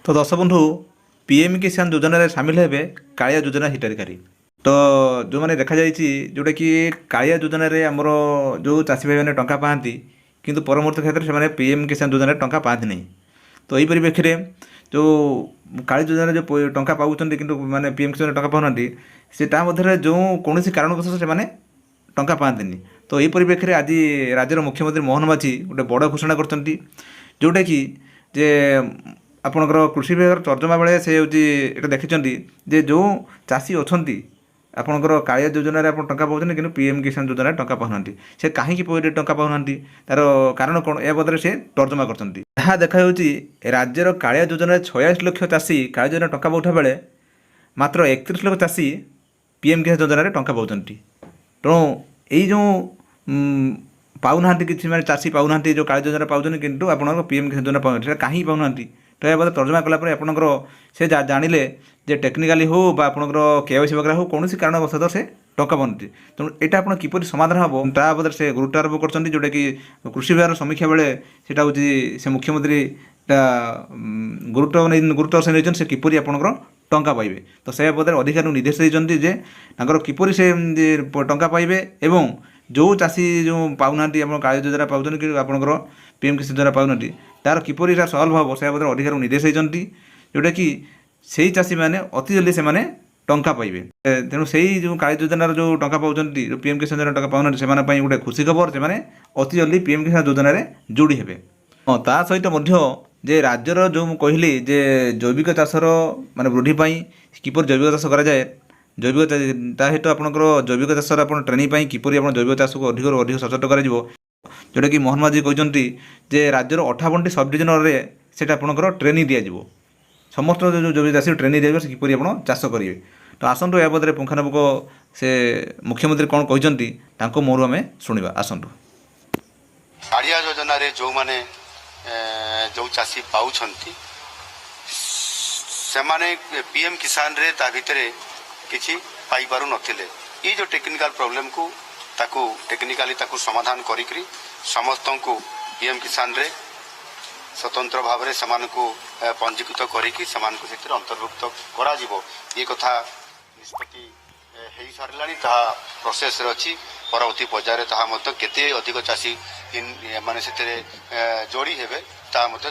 तो दर्शक बंधु पीएम किसान योजन सामिल हेबे कालिया योजना हिताधिकारी। तो जो मैंने देखा जाइए जोटा कि कालिया योजन आमर जो चाषी भाई मैंने टंका पाती किंतु परवर्त क्षेत्र से पीएम किसान योजन टंका पाती नहीं। तो यही परिप्रेक्षी में जो काली योजना जो टंका पाँच कि मैंने पीएम किसान टंका पाना से मध्य जो कौन कारणवश से टंका पाती। तो यही परिप्रेक्षी में आज राज्यर मुख्यमंत्री मोहन माझी गोटे बड़ घोषणा कर जोटा कि जे आपणकर कृषि विभाग तर्जमा बेले से ये देखते जे जो चाषी अच्छा आपणकर कालिया योजन आप टंका पाँच कि पीएम किसान योजन टंका पाना से कहीं टंका पाना तार कारण कौन या बदले से तर्जमा कर देखा राज्यर कालिया योजन 46 लाख चाषी कालिया योजना टंका पाउठा बेले मात्र 31 लाख चाषी पीएम किसान योजन टंका पाँच। तेणु यही जो पाऊना कि मैंने चाषी पाऊना जो कालिया योजना पाँच कि आप पीएम किसान योजना पाऊना कहीं पाऊना तो यह तर्जमा कलापर आपंकर से जानिले जे टेक्निकाली हो आपंकर केवाईसी वगैरह हो कौन कारणवश से टंका पानी। तेणु यहाँ आप किपर समाधान हम ता बदले से गुरुत्व आरोप कर जोटा कि कृषि विभाग समीक्षा बेले से हूँ मुख्यमंत्री गुरुत्व से नहीं से किपर आपंकर टंका पाइबे। तो से बदले अधिकारी निर्देश देते जे किपर से टंका पाइबे एवं जो चाषी जो पाऊना आप कालिया योजना पाँच कि आपंकर पीएम किसान योजना पाऊना तार किपर सल्व हम से बदले अधिकारी निर्देश देते जोटा कि से चाषी मैंने अति जल्दी से टंका पाइबे। तेणु से जो कालिया योजनार जो टंका पाँच जो पीएम किसान योजना टंका पाऊना से गोटे खुशी खबर से अति जल्दी पीएम किसान योजन जोड़ी हेबे। हाँ ता सहित जे राज्यर जो कहली जे जैविक चाषर माने वृद्धि किपर जैविक चाष कराए जैविक सहित आपंकर जैविक चाषर आप ट्रेनिंग किपर आप जैविक चाष को अधिक अधिक सचेत कर जोटा कि मोहन माझी कहते जे राज्यर 58टी सब डिविजन से आपंकर ट्रेनिंग दिज्व समस्त जो जैविक चाषी ट्रेनिंग दिज्व से किपर आप चाष करेंगे। तो आसतु या बदले पुंखानुपुंख से मुख्यमंत्री कौन कहते मोर आम शुणा आसतु। कालिया योजन जो मैंने जो चाषी पाउछंती से माने पीएम किसान रे ता भितरे किछि पाई पारु नथिले। ई जो टेक्निकल प्रॉब्लम को ताकू टेक्निकली ताकू समाधान करिकरी समस्त को पीएम किसान रे स्वतंत्र भाव में समानकु पंजीकृत करिकि समानकु सेतिर अंतर्भुक्त करा जिवो। ये कथा निष्पत्ति हेई सारलानी ता प्रोसेस रे अछि। परवर्ती पर्यायर ता केते अधिक चाषी माने सेतिर जोड़ी हेबे ता मते